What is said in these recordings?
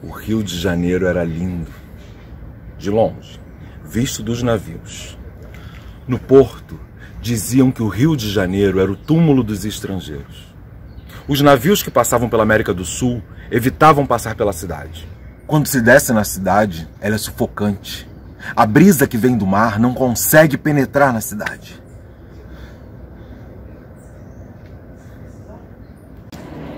O Rio de Janeiro era lindo, de longe, visto dos navios. No porto, diziam que o Rio de Janeiro era o túmulo dos estrangeiros. Os navios que passavam pela América do Sul evitavam passar pela cidade. Quando se desce na cidade, ela é sufocante. A brisa que vem do mar não consegue penetrar na cidade.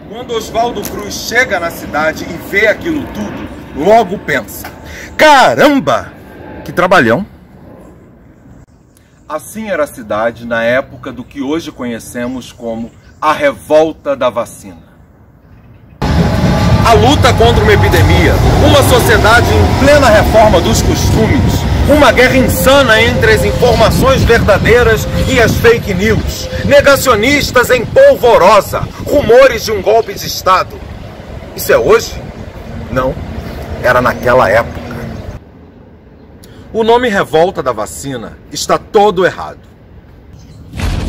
Quando Oswaldo Cruz chega na cidade e vê aquilo tudo, logo pensa: caramba, que trabalhão! Assim era a cidade na época do que hoje conhecemos como a revolta da vacina. A luta contra uma epidemia, uma sociedade em plena reforma dos costumes, uma guerra insana entre as informações verdadeiras e as fake news, negacionistas em polvorosa, rumores de um golpe de Estado. Isso é hoje? Não, era naquela época. O nome Revolta da Vacina está todo errado.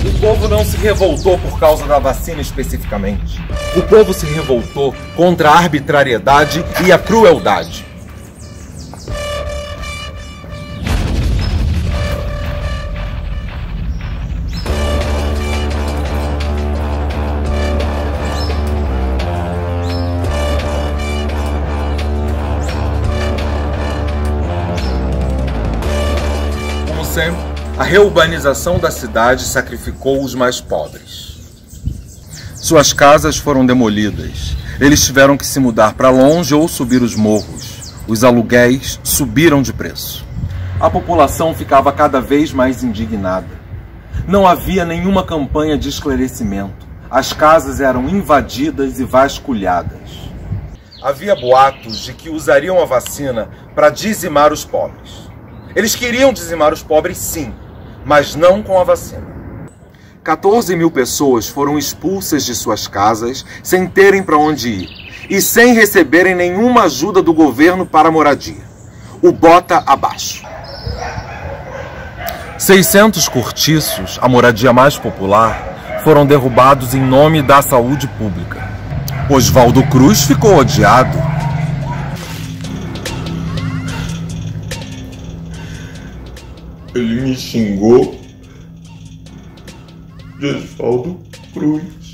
O povo não se revoltou por causa da vacina especificamente. O povo se revoltou contra a arbitrariedade e a crueldade. Como sempre, a reurbanização da cidade sacrificou os mais pobres. Suas casas foram demolidas. Eles tiveram que se mudar para longe ou subir os morros. Os aluguéis subiram de preço. A população ficava cada vez mais indignada. Não havia nenhuma campanha de esclarecimento. As casas eram invadidas e vasculhadas. Havia boatos de que usariam a vacina para dizimar os pobres. Eles queriam dizimar os pobres, sim, mas não com a vacina. 14 mil pessoas foram expulsas de suas casas sem terem para onde ir e sem receberem nenhuma ajuda do governo para a moradia. O bota abaixo. 600 cortiços, a moradia mais popular, foram derrubados em nome da saúde pública. Oswaldo Cruz ficou odiado. Ele me xingou de Oswaldo Cruz.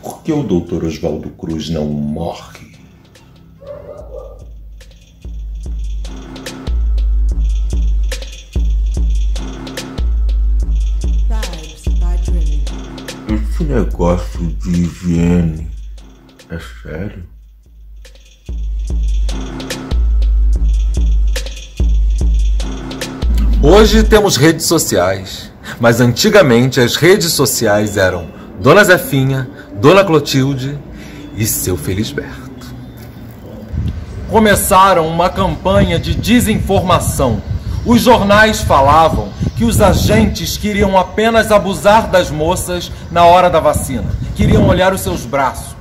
Por que o Dr. Oswaldo Cruz não morre? Esse negócio de higiene é sério? Hoje temos redes sociais, mas antigamente as redes sociais eram Dona Zefinha, Dona Clotilde e seu Felisberto. Começaram uma campanha de desinformação. Os jornais falavam que os agentes queriam apenas abusar das moças na hora da vacina. Queriam olhar os seus braços.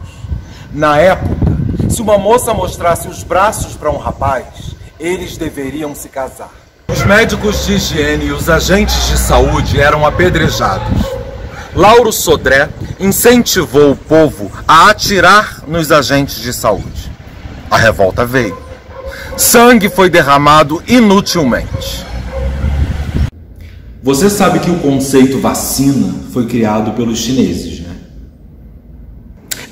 Na época, se uma moça mostrasse os braços para um rapaz, eles deveriam se casar. Os médicos de higiene e os agentes de saúde eram apedrejados. Lauro Sodré incentivou o povo a atirar nos agentes de saúde. A revolta veio. Sangue foi derramado inutilmente. Você sabe que o conceito vacina foi criado pelos chineses, né?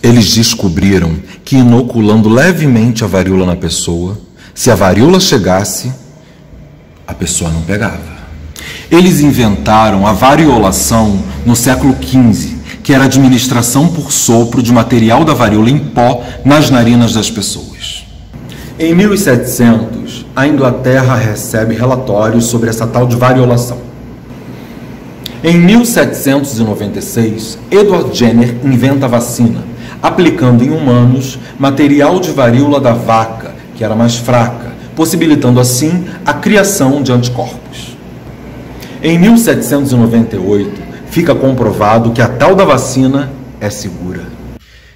Eles descobriram que inoculando levemente a varíola na pessoa, se a varíola chegasse, a pessoa não pegava. Eles inventaram a variolação no século XV, que era a administração por sopro de material da varíola em pó nas narinas das pessoas. Em 1700, a Inglaterra recebe relatórios sobre essa tal de variolação. Em 1796, Edward Jenner inventa a vacina, aplicando em humanos material de varíola da vaca, que era mais fraca, possibilitando assim a criação de anticorpos. Em 1798, fica comprovado que a tal da vacina é segura.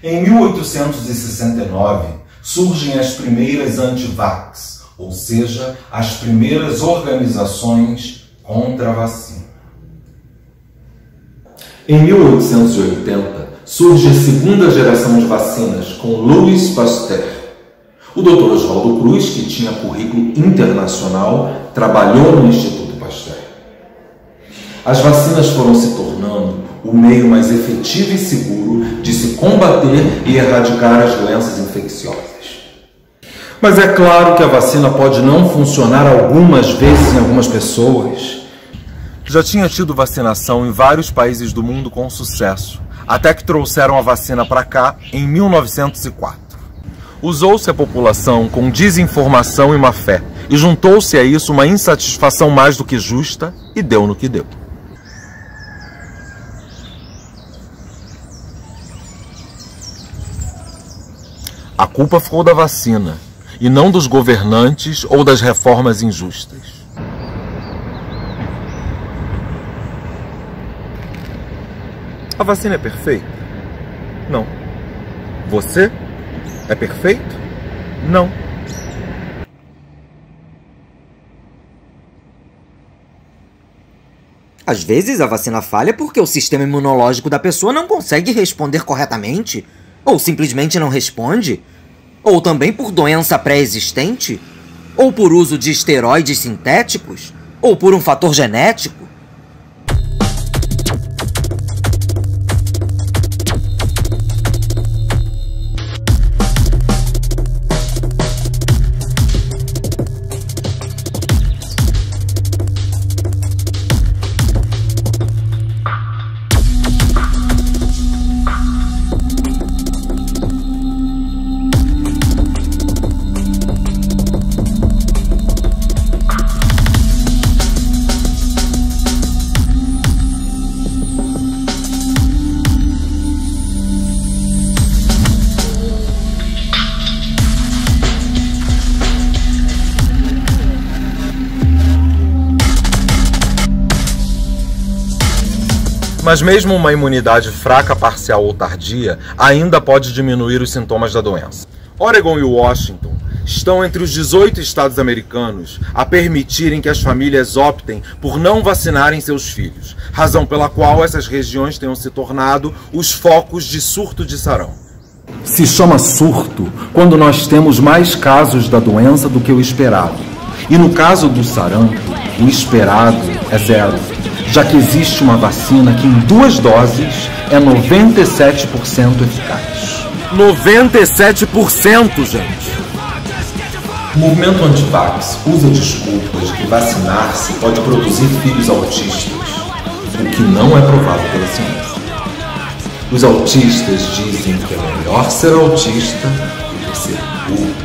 Em 1869, surgem as primeiras anti-vax, ou seja, as primeiras organizações contra a vacina. Em 1880, surge a segunda geração de vacinas com Louis Pasteur. O Dr. Oswaldo Cruz, que tinha currículo internacional, trabalhou no Instituto Pasteur. As vacinas foram se tornando o meio mais efetivo e seguro de se combater e erradicar as doenças infecciosas. Mas é claro que a vacina pode não funcionar algumas vezes em algumas pessoas. Já tinha tido vacinação em vários países do mundo com sucesso, até que trouxeram a vacina para cá em 1904. Usou-se a população com desinformação e má fé, e juntou-se a isso uma insatisfação mais do que justa, e deu no que deu. A culpa ficou da vacina, e não dos governantes ou das reformas injustas. A vacina é perfeita? Não. Você é perfeito? Não. Às vezes a vacina falha porque o sistema imunológico da pessoa não consegue responder corretamente, ou simplesmente não responde, ou também por doença pré-existente, ou por uso de esteroides sintéticos, ou por um fator genético. Mas mesmo uma imunidade fraca, parcial ou tardia ainda pode diminuir os sintomas da doença. Oregon e Washington estão entre os 18 estados americanos a permitirem que as famílias optem por não vacinarem seus filhos, razão pela qual essas regiões tenham se tornado os focos de surto de sarampo. Se chama surto quando nós temos mais casos da doença do que o esperado. E no caso do sarampo, o esperado é 0. Já que existe uma vacina que em 2 doses é 97% eficaz. 97%, gente! O movimento anti-vax usa desculpas de que vacinar-se pode produzir filhos autistas, o que não é provado pela ciência. Os autistas dizem que é melhor ser autista do que ser burro.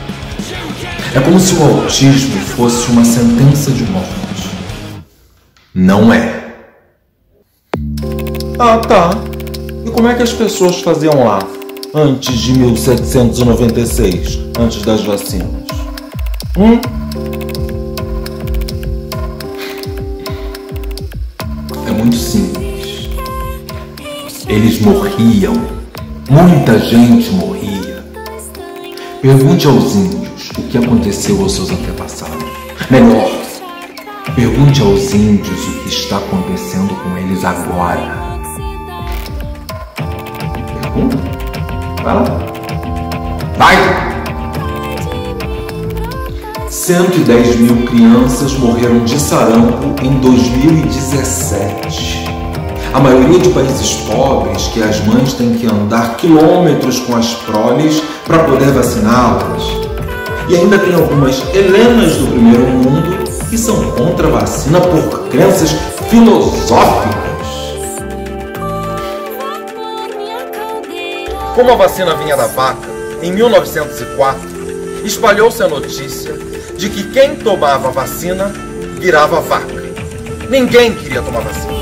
É como se o autismo fosse uma sentença de morte. Não é. Ah, tá. E como é que as pessoas faziam lá, antes de 1796, antes das vacinas? É muito simples. Eles morriam. Muita gente morria. Pergunte aos índios o que aconteceu aos seus antepassados. Melhor, pergunte aos índios o que está acontecendo com eles agora. Vai lá. Vai! 110 mil crianças morreram de sarampo em 2017. A maioria de países pobres que as mães têm que andar quilômetros com as proles para poder vaciná-las. E ainda tem algumas Helenas do primeiro mundo que são contra a vacina por crenças filosóficas. Como a vacina vinha da vaca, em 1904, espalhou-se a notícia de que quem tomava a vacina virava vaca. Ninguém queria tomar vacina.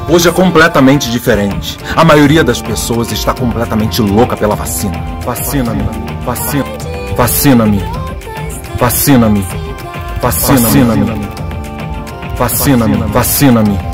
Hoje é completamente diferente. A maioria das pessoas está completamente louca pela vacina. Vacina-me, vacina-me, vacina-me, vacina-me, vacina-me, vacina-me, vacina-me.